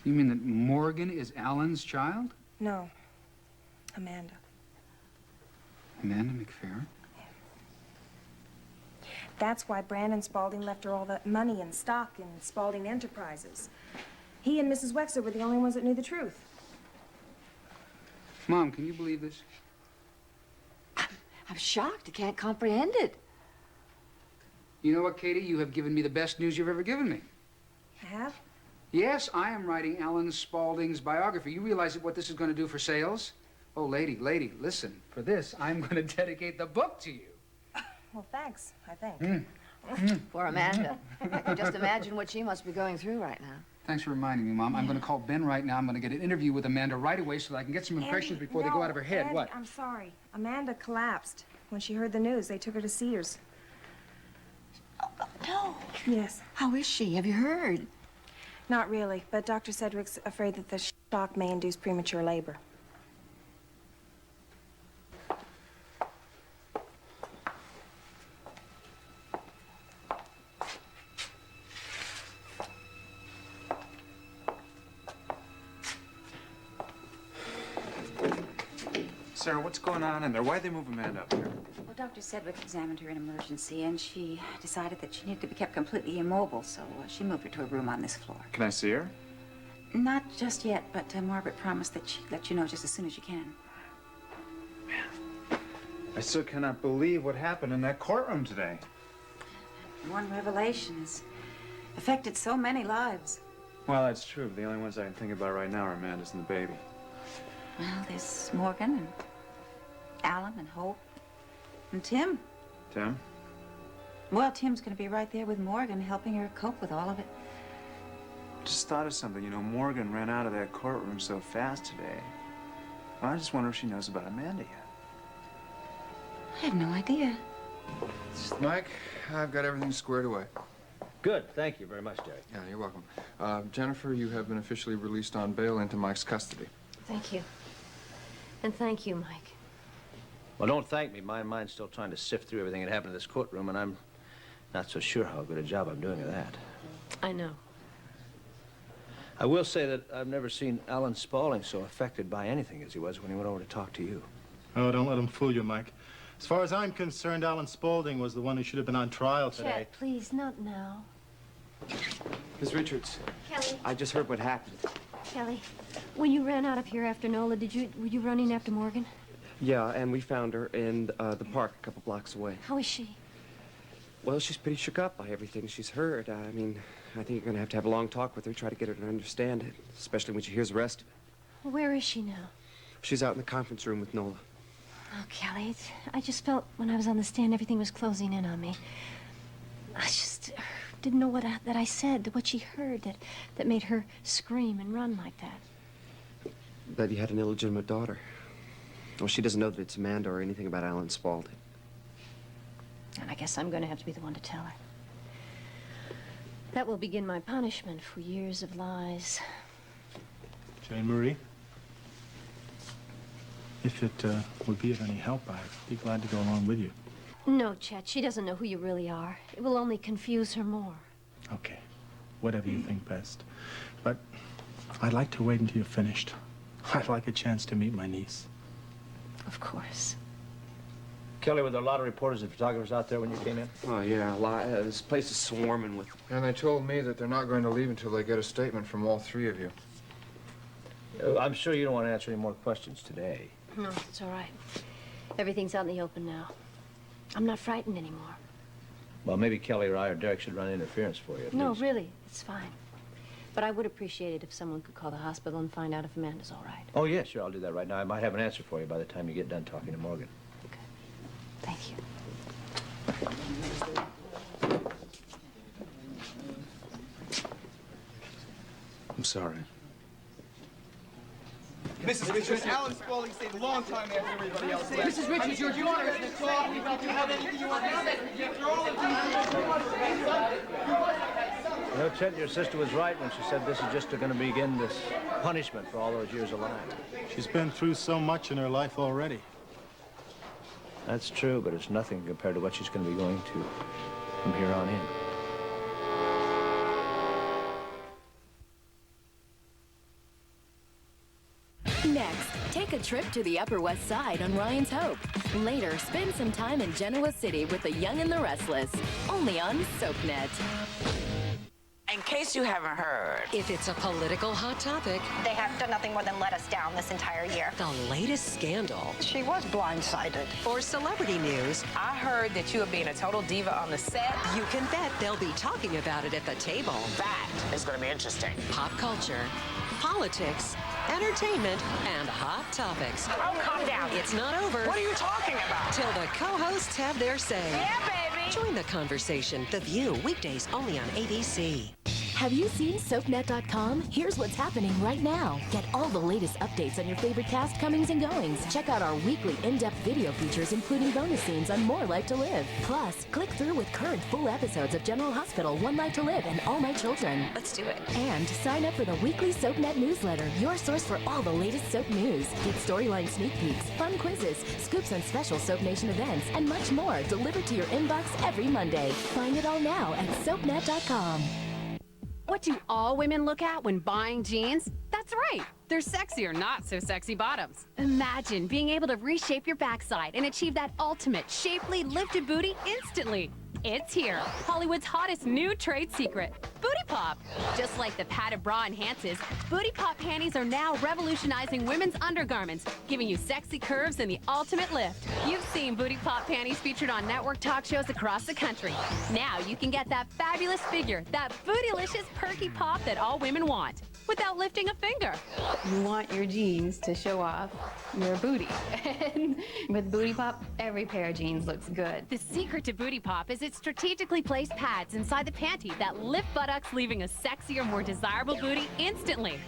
You mean that Morgan is Alan's child? No. Amanda. Amanda McFerrin? That's why Brandon Spaulding left her all the money and stock in Spaulding Enterprises. He and Mrs. Wexler were the only ones that knew the truth. Mom, can you believe this? I'm shocked. I can't comprehend it. You know what, Katie? You have given me the best news you've ever given me. I have? Yes, I am writing Alan Spaulding's biography. You realize what this is going to do for sales? Oh, lady, listen. For this, I'm going to dedicate the book to you. Well, thanks, I think. Poor Amanda. I can just imagine what she must be going through right now. Thanks for reminding me, Mom. I'm going to call Ben right now. I'm going to get an interview with Amanda right away so that I can get some impressions before they go out of her head. Andy, What? I'm sorry. Amanda collapsed when she heard the news. They took her to Cedars. No. Yes. How is she? Have you heard? Not really, but Dr. Sedgwick's afraid that the shock may induce premature labor. Sarah, what's going on in there? Why'd they move Amanda up here? Well, Dr. Sedgwick examined her in emergency, and she decided that she needed to be kept completely immobile, so she moved her to a room on this floor. Can I see her? Not just yet, but Margaret promised that she'd let you know just as soon as you can. I still cannot believe what happened in that courtroom today. One revelation has affected so many lives. Well, that's true. The only ones I can think about right now are Amanda's and the baby. Well, there's Morgan and Alan and Hope and Tim. Tim? Well, Tim's going to be right there with Morgan, helping her cope with all of it. Just thought of something. You know, Morgan ran out of that courtroom so fast today. Well, I just wonder if she knows about Amanda yet. I have no idea. Mike, I've got everything squared away. Good. Thank you very much, Jerry. Yeah, you're welcome. Jennifer, you have been officially released on bail into Mike's custody. Thank you. And thank you, Mike. Well, don't thank me. My mind's still trying to sift through everything that happened in this courtroom, and I'm not so sure how good a job I'm doing of that. I know. I will say that I've never seen Alan Spaulding so affected by anything as he was when he went over to talk to you. Oh, don't let him fool you, Mike. As far as I'm concerned, Alan Spaulding was the one who should have been on trial today. Chet, please, not now. Miss Richards. Kelly. I just heard what happened. Kelly, when you ran out of here after Nola, were you running after Morgan? Yeah, and we found her in the park a couple blocks away. How is she? Well, she's pretty shook up by everything she's heard. I mean, I think you're going to have a long talk with her, try to get her to understand it, especially when she hears the rest. Where is she now? She's out in the conference room with Nola. Oh, Kelly, I just felt when I was on the stand, everything was closing in on me. I just didn't know what I said, what she heard that made her scream and run like that. That you had an illegitimate daughter. Well, she doesn't know that it's Amanda or anything about Alan Spaulding. And I guess I'm going to have to be the one to tell her. That will begin my punishment for years of lies. Jane Marie, if it would be of any help, I'd be glad to go along with you. No, Chet, she doesn't know who you really are. It will only confuse her more. Okay, whatever you think best. But I'd like to wait until you're finished. I'd like a chance to meet my niece. Of course. Kelly, were there a lot of reporters and photographers out there when you came in? Oh, yeah, a lot. This place is swarming with... And they told me that they're not going to leave until they get a statement from all three of you. I'm sure you don't want to answer any more questions today. No, it's all right. Everything's out in the open now. I'm not frightened anymore. Well, maybe Kelly or I or Derek should run interference for you. No, really, it's fine. But I would appreciate it if someone could call the hospital and find out if Amanda's all right. Oh, yeah, sure, I'll do that right now. I might have an answer for you by the time you get done talking to Morgan. Thank you. I'm sorry. Mrs. Richards, Alan Spaulding stayed a long time after everybody else left. Mrs. Richards, you're doing this talk. You have anything you want to say? You're all in You know, Chet, your sister was right when she said this is just going to begin this punishment for all those years alive. She's been through so much in her life already. That's true, but it's nothing compared to what she's going to be going to from here on in. Next, take a trip to the Upper West Side on Ryan's Hope. Later, spend some time in Genoa City with the Young and the Restless. Only on SoapNet. In case you haven't heard, if it's a political hot topic, they have done nothing more than let us down this entire year. The latest scandal. She was blindsided. Or celebrity news. I heard that you were being a total diva on the set. You can bet they'll be talking about it at the table. That is going to be interesting. Pop culture, politics, entertainment, and hot topics. Oh, calm down. It's not over. What are you talking about? Till the co-hosts have their say. Yeah, baby. Join the conversation. The View, weekdays only on ABC. Have you seen SoapNet.com? Here's what's happening right now. Get all the latest updates on your favorite cast comings and goings. Check out our weekly in-depth video features, including bonus scenes on More Life to Live. Plus, click through with current full episodes of General Hospital, One Life to Live, and All My Children. Let's do it. And sign up for the weekly SoapNet newsletter, your source for all the latest soap news. Get storyline sneak peeks, fun quizzes, scoops on special Soap Nation events, and much more delivered to your inbox every Monday. Find it all now at SoapNet.com. What do all women look at when buying jeans? That's right, they're sexy or not so sexy bottoms. Imagine being able to reshape your backside and achieve that ultimate shapely lifted booty instantly. It's here, Hollywood's hottest new trade secret, Booty Pop. Just like the padded bra enhances, Booty Pop panties are now revolutionizing women's undergarments, giving you sexy curves and the ultimate lift. You've seen Booty Pop panties featured on network talk shows across the country. Now you can get that fabulous figure, that bootylicious perky pop that all women want, without lifting a finger. You want your jeans to show off your booty. And with Booty Pop, every pair of jeans looks good. The secret to Booty Pop is its strategically placed pads inside the panty that lift buttocks, leaving a sexier, more desirable booty instantly.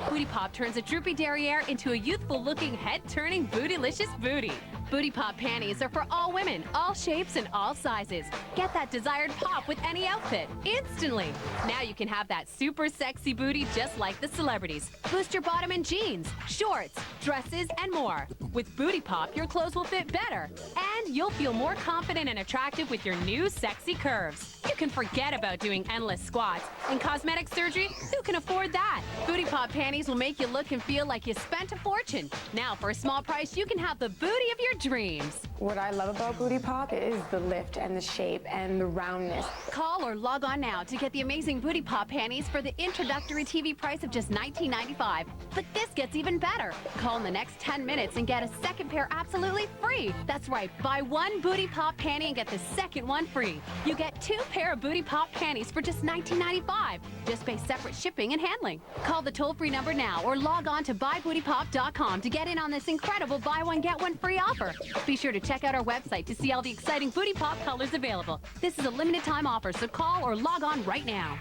Booty Pop turns a droopy derriere into a youthful-looking, head-turning, bootylicious booty. Booty Pop panties are for all women, all shapes, and all sizes. Get that desired pop with any outfit, instantly. Now you can have that super sexy booty just like the celebrities. Boost your bottom in jeans, shorts, dresses, and more. With Booty Pop, your clothes will fit better, and you'll feel more confident and attractive with your new sexy curves. You can forget about doing endless squats. And cosmetic surgery, who can afford that? Booty Pop panties will make you look and feel like you spent a fortune. Now, for a small price, you can have the booty of your dreams. What I love about Booty Pop is the lift and the shape and the roundness. Call or log on now to get the amazing Booty Pop panties for the introductory TV price of just $19.95. But this gets even better. Call in the next 10 minutes and get a second pair absolutely free. That's right, buy one Booty Pop panty and get the second one free. You get 2 pair of Booty Pop panties for just $19.95. Just pay separate shipping and handling. Call the toll-free number now or log on to buybootypop.com to get in on this incredible buy one get one free offer. Be sure to check out our website to see all the exciting Booty Pop colors available. This is a limited time offer, so call or log on right now.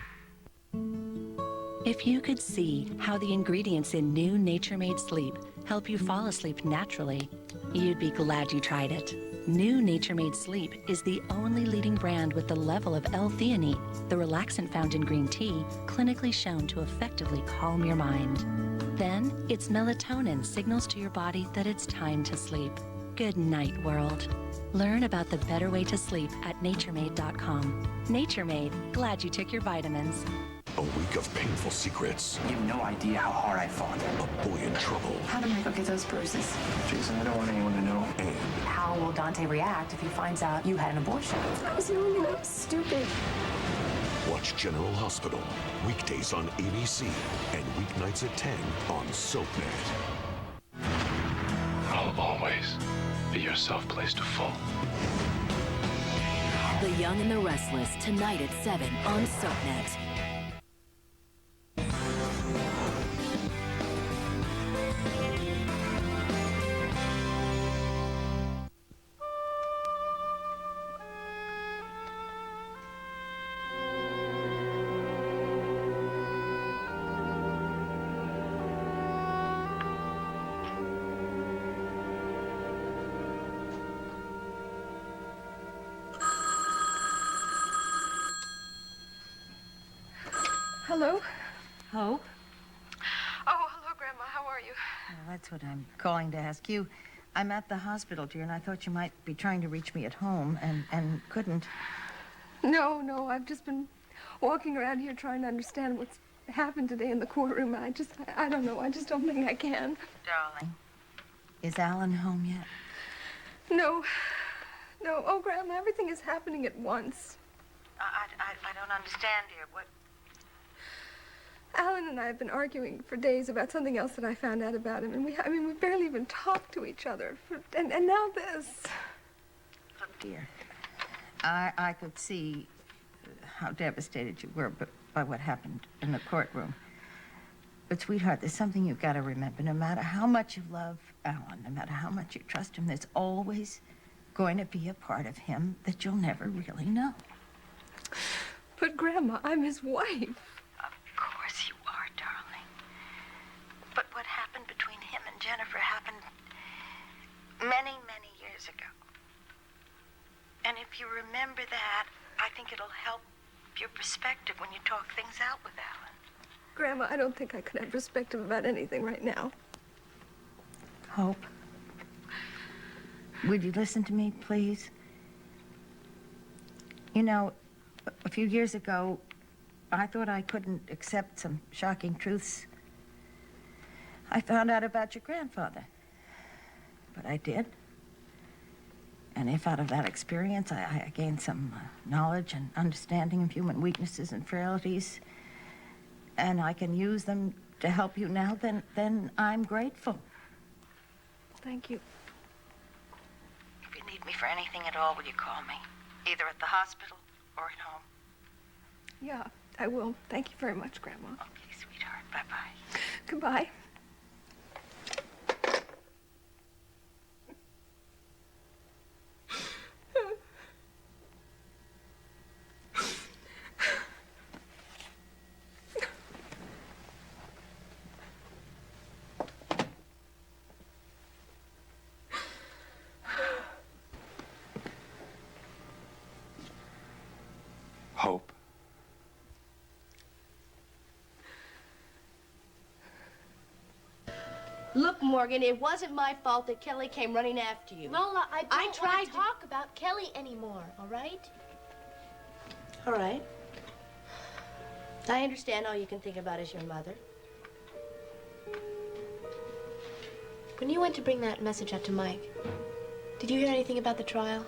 If you could see how the ingredients in new Nature Made Sleep help you fall asleep naturally, you'd be glad you tried it. New Nature Made Sleep is the only leading brand with the level of L-theanine, the relaxant found in green tea, clinically shown to effectively calm your mind. Then, its melatonin signals to your body that it's time to sleep. Good night, world. Learn about the better way to sleep at naturemade.com. Naturemade, glad you took your vitamins. A week of painful secrets. You have no idea how hard I fought. A boy in trouble. How did I go get those bruises? Jason, I don't want anyone to know. And How will Dante react if he finds out you had an abortion? I was young and I was stupid. watch General Hospital. Weekdays on ABC and weeknights at 10 on SoapNet. I'll always be your soft place to fall. The Young and the Restless, tonight at 7 on SoapNet. Hello? Hope? Oh, hello, Grandma. How are you? Well, that's what I'm calling to ask you. I'm at the hospital, dear, and I thought you might be trying to reach me at home and couldn't. No, I've just been walking around here trying to understand what's happened today in the courtroom. I don't know. I just don't think I can. Darling, is Alan home yet? No. Oh, Grandma, everything is happening at once. I don't understand, dear. What? Alan and I have been arguing for days about something else that I found out about him, and we barely even talked to each other. And now this. Look, dear, I could see how devastated you were by what happened in the courtroom. But, sweetheart, there's something you've got to remember. No matter how much you love Alan, no matter how much you trust him, there's always going to be a part of him that you'll never really know. But, Grandma, I'm his wife. Of course you are, darling. But what happened between him and Jennifer happened many, many years ago. And if you remember that, I think it'll help your perspective when you talk things out with Alan. Grandma, I don't think I could have perspective about anything right now. Hope, would you listen to me, please? You know, a few years ago, I thought I couldn't accept some shocking truths I found out about your grandfather. But I did. And if out of that experience I gain some knowledge and understanding of human weaknesses and frailties, and I can use them to help you now, then I'm grateful. Thank you. If you need me for anything at all, will you call me? Either at the hospital or at home. Yeah, I will. Thank you very much, Grandma. Okay, sweetheart. Bye-bye. Goodbye. Hope. Look, Morgan, it wasn't my fault that Kelly came running after you. Lola, I don't tried want to talk about Kelly anymore, all right? All right. I understand all you can think about is your mother. When you went to bring that message out to Mike, did you hear anything about the trial?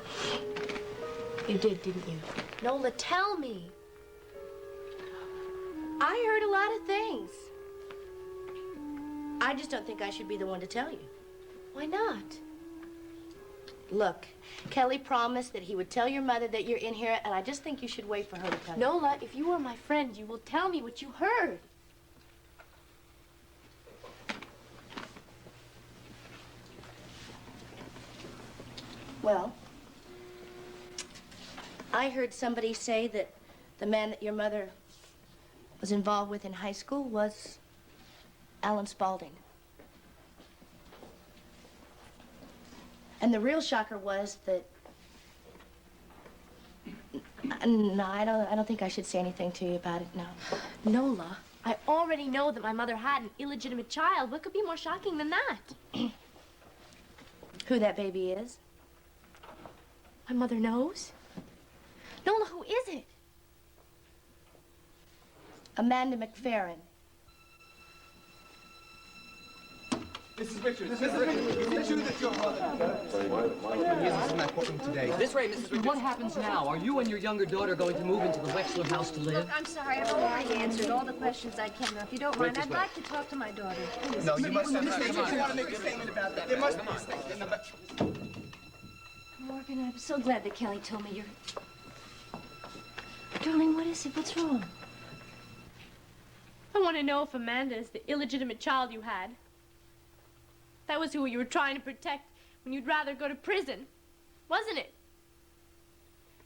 You did, didn't you? Nola, tell me. I heard a lot of things. I just don't think I should be the one to tell you. Why not? Look, Kelly promised that he would tell your mother that you're in here, and I just think you should wait for her to tell you. Nola, if you were my friend, you will tell me what you heard. Well, I heard somebody say that the man that your mother was involved with in high school was Alan Spaulding. And the real shocker was that... No, I don't think I should say anything to you about it, no. Nola, I already know that my mother had an illegitimate child. What could be more shocking than that? Who that baby is? My mother knows? Nola, who is it? Amanda McFerrin. Mrs. Richards, Mrs. Richards, is it true that your mother... Yes, this is my courtroom today. This way, Mrs. Richards. What happens now? Are you and your younger daughter going to move into the Wexler house to live? Look, I'm sorry. I've already answered all the questions I can. Now, if you don't mind, I'd like to talk to my daughter. Please. No, you must have... You want to make a statement about that. There must be a statement. Morgan, I'm so glad that Kelly told me you're... Darling, what is it? What's wrong? I want to know if Amanda is the illegitimate child you had. That was who you were trying to protect when you'd rather go to prison, wasn't it?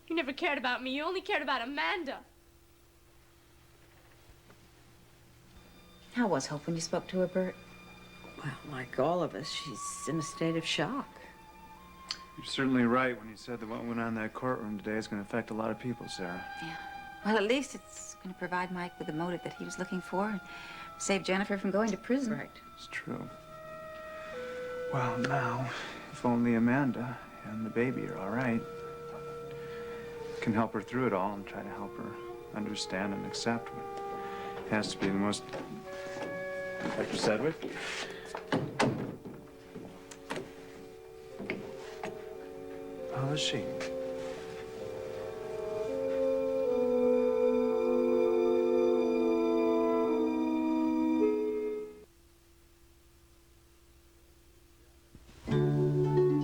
You never cared about me. You only cared about Amanda. How was Hope when you spoke to her, Bert? Well, like all of us, she's in a state of shock. You're certainly right when you said that what went on in that courtroom today is going to affect a lot of people, Sarah. Yeah. Well, at least it's going to provide Mike with the motive that he was looking for and save Jennifer from going to prison. Right. It's true. Well, now, if only Amanda and the baby are all right, can help her through it all and try to help her understand and accept what has to be the most... Dr. Sedgwick? How is she?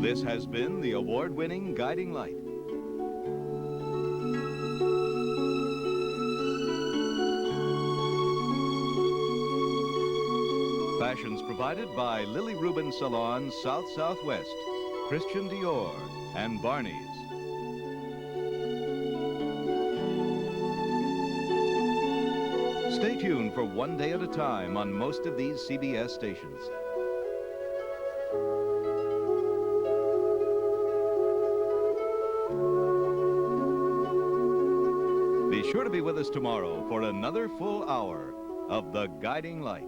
This has been the award-winning Guiding Light. Fashions provided by Lily Rubin Salon South Southwest, Christian Dior, and Barney's. Stay tuned for One Day at a Time on most of these CBS stations. Be sure to be with us tomorrow for another full hour of The Guiding Light.